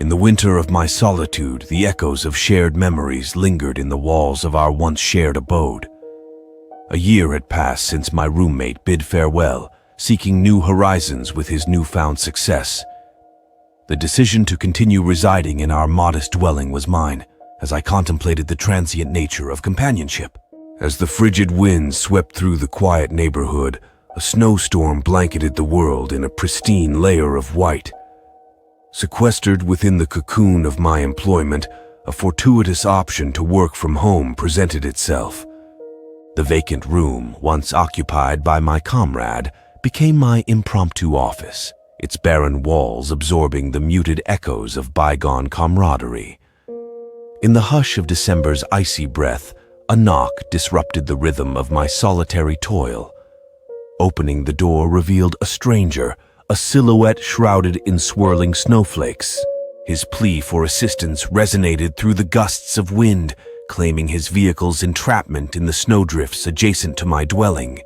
In the winter of my solitude, the echoes of shared memories lingered in the walls of our once shared abode. A year had passed since my roommate bid farewell, seeking new horizons with his newfound success. The decision to continue residing in our modest dwelling was mine, as I contemplated the transient nature of companionship. As the frigid wind swept through the quiet neighborhood, a snowstorm blanketed the world in a pristine layer of white. Sequestered within the cocoon of my employment, a fortuitous option to work from home presented itself. The vacant room, once occupied by my comrade, became my impromptu office, its barren walls absorbing the muted echoes of bygone camaraderie. In the hush of December's icy breath, a knock disrupted the rhythm of my solitary toil. Opening the door revealed a stranger, a silhouette shrouded in swirling snowflakes. His plea for assistance resonated through the gusts of wind, claiming his vehicle's entrapment in the snowdrifts adjacent to my dwelling.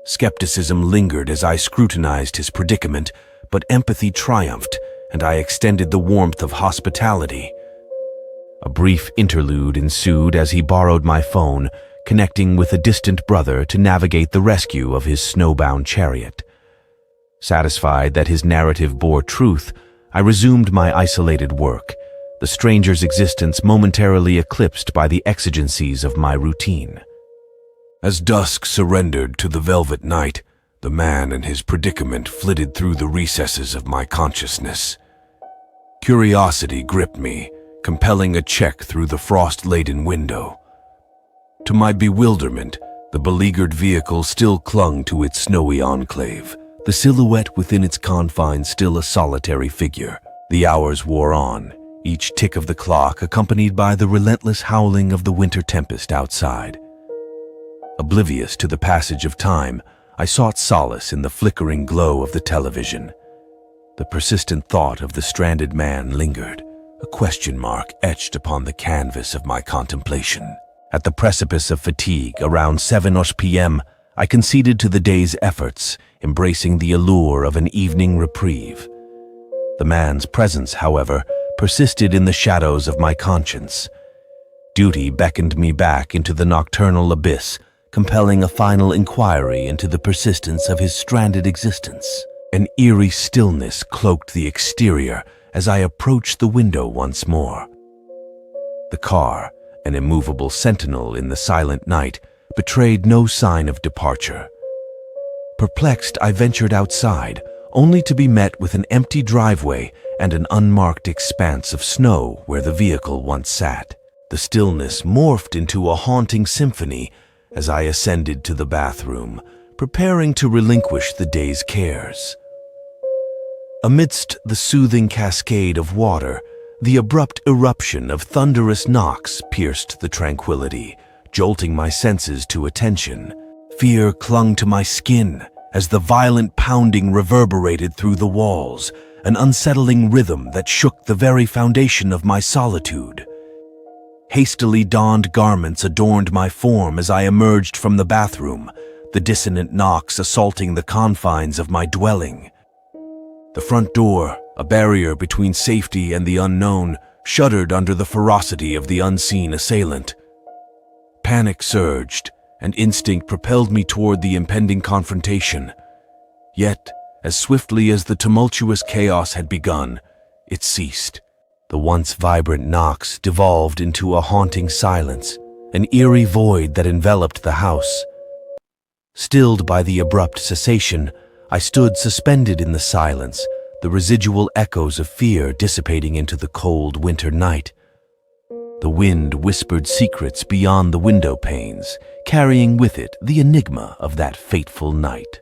Skepticism lingered as I scrutinized his predicament, but empathy triumphed, and I extended the warmth of hospitality. A brief interlude ensued as he borrowed my phone, connecting with a distant brother to navigate the rescue of his snowbound chariot. Satisfied that his narrative bore truth, I resumed my isolated work, the stranger's existence momentarily eclipsed by the exigencies of my routine. As dusk surrendered to the velvet night, the man and his predicament flitted through the recesses of my consciousness. Curiosity gripped me, compelling a check through the frost-laden window. To my bewilderment, the beleaguered vehicle still clung to its snowy enclave, the silhouette within its confines still a solitary figure. The hours wore on, each tick of the clock accompanied by the relentless howling of the winter tempest outside. Oblivious to the passage of time, I sought solace in the flickering glow of the television. The persistent thought of the stranded man lingered, a question mark etched upon the canvas of my contemplation. At the precipice of fatigue, around 7 p.m., I conceded to the day's efforts, embracing the allure of an evening reprieve. The man's presence, however, persisted in the shadows of my conscience. Duty beckoned me back into the nocturnal abyss, compelling a final inquiry into the persistence of his stranded existence. An eerie stillness cloaked the exterior as I approached the window once more. The car, an immovable sentinel in the silent night, betrayed no sign of departure. Perplexed, I ventured outside, only to be met with an empty driveway and an unmarked expanse of snow where the vehicle once sat. The stillness morphed into a haunting symphony as I ascended to the bathroom, preparing to relinquish the day's cares. Amidst the soothing cascade of water, the abrupt eruption of thunderous knocks pierced the tranquility, jolting my senses to attention. Fear clung to my skin as the violent pounding reverberated through the walls, an unsettling rhythm that shook the very foundation of my solitude. Hastily donned garments adorned my form as I emerged from the bathroom, the dissonant knocks assaulting the confines of my dwelling. The front door, a barrier between safety and the unknown, shuddered under the ferocity of the unseen assailant. Panic surged, and instinct propelled me toward the impending confrontation. Yet, as swiftly as the tumultuous chaos had begun, it ceased. The once vibrant knocks devolved into a haunting silence, an eerie void that enveloped the house. Stilled by the abrupt cessation, I stood suspended in the silence, the residual echoes of fear dissipating into the cold winter night. The wind whispered secrets beyond the window panes, carrying with it the enigma of that fateful night.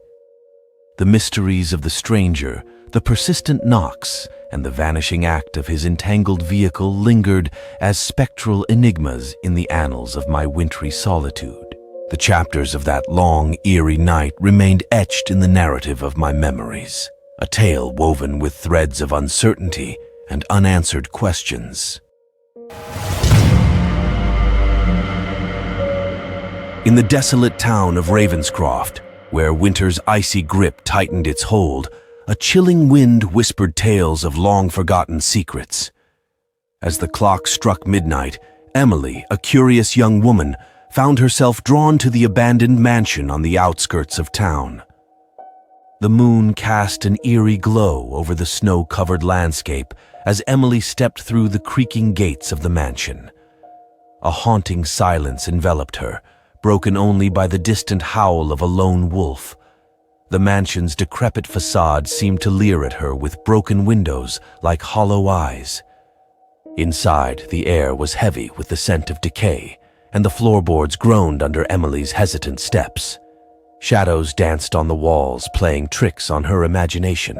The mysteries of the stranger, the persistent knocks, and the vanishing act of his entangled vehicle lingered as spectral enigmas in the annals of my wintry solitude. The chapters of that long, eerie night remained etched in the narrative of my memories, a tale woven with threads of uncertainty and unanswered questions. In the desolate town of Ravenscroft, where winter's icy grip tightened its hold, a chilling wind whispered tales of long-forgotten secrets. As the clock struck midnight, Emily, a curious young woman, found herself drawn to the abandoned mansion on the outskirts of town. The moon cast an eerie glow over the snow-covered landscape as Emily stepped through the creaking gates of the mansion. A haunting silence enveloped her, broken only by the distant howl of a lone wolf. The mansion's decrepit facade seemed to leer at her with broken windows like hollow eyes. Inside, the air was heavy with the scent of decay, and the floorboards groaned under Emily's hesitant steps. Shadows danced on the walls, playing tricks on her imagination.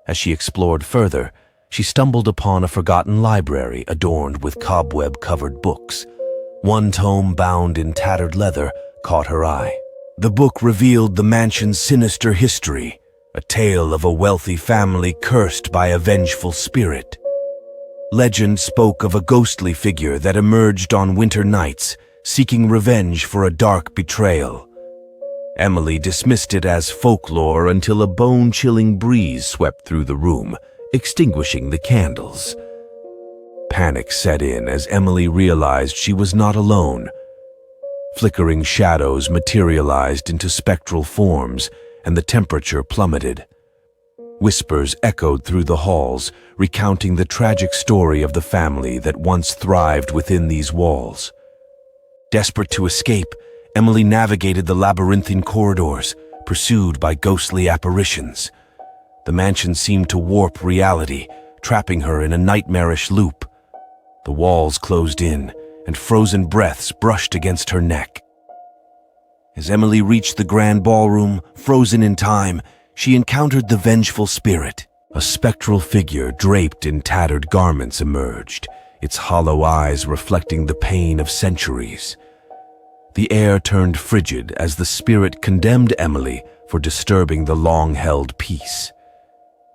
As she explored further, she stumbled upon a forgotten library adorned with cobweb-covered books. One tome bound in tattered leather caught her eye. The book revealed the mansion's sinister history, a tale of a wealthy family cursed by a vengeful spirit. Legend spoke of a ghostly figure that emerged on winter nights, seeking revenge for a dark betrayal. Emily dismissed it as folklore until a bone-chilling breeze swept through the room, extinguishing the candles. Panic set in as Emily realized she was not alone. Flickering shadows materialized into spectral forms, and the temperature plummeted. Whispers echoed through the halls, recounting the tragic story of the family that once thrived within these walls. Desperate to escape, Emily navigated the labyrinthine corridors, pursued by ghostly apparitions. The mansion seemed to warp reality, trapping her in a nightmarish loop. The walls closed in, and frozen breaths brushed against her neck. As Emily reached the grand ballroom, frozen in time, she encountered the vengeful spirit. A spectral figure draped in tattered garments emerged, its hollow eyes reflecting the pain of centuries. The air turned frigid as the spirit condemned Emily for disturbing the long-held peace.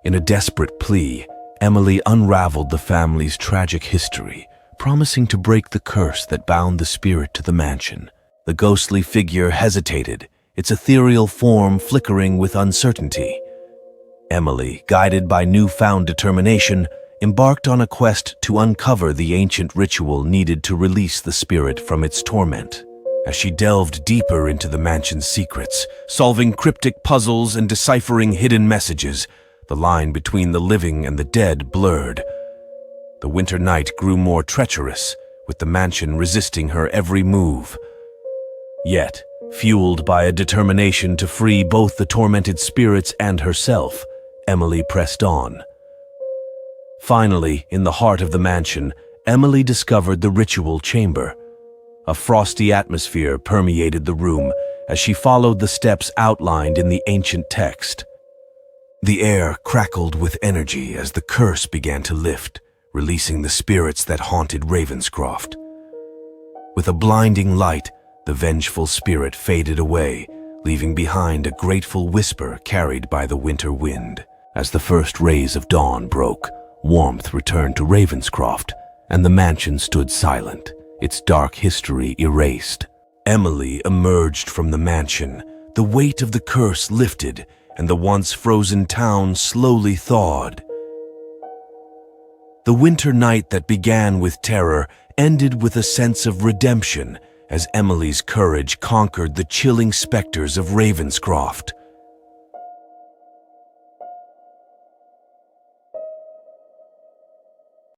In a desperate plea, Emily unraveled the family's tragic history, promising to break the curse that bound the spirit to the mansion. The ghostly figure hesitated, its ethereal form flickering with uncertainty. Emily, guided by newfound determination, embarked on a quest to uncover the ancient ritual needed to release the spirit from its torment. As she delved deeper into the mansion's secrets, solving cryptic puzzles and deciphering hidden messages, the line between the living and the dead blurred. The winter night grew more treacherous, with the mansion resisting her every move. Yet, fueled by a determination to free both the tormented spirits and herself, Emily pressed on. Finally, in the heart of the mansion, Emily discovered the ritual chamber. A frosty atmosphere permeated the room as she followed the steps outlined in the ancient text. The air crackled with energy as the curse began to lift, releasing the spirits that haunted Ravenscroft. With a blinding light, the vengeful spirit faded away, leaving behind a grateful whisper carried by the winter wind. As the first rays of dawn broke, warmth returned to Ravenscroft, and the mansion stood silent, its dark history erased. Emily emerged from the mansion, the weight of the curse lifted, and the once frozen town slowly thawed. The winter night that began with terror ended with a sense of redemption as Emily's courage conquered the chilling specters of Ravenscroft.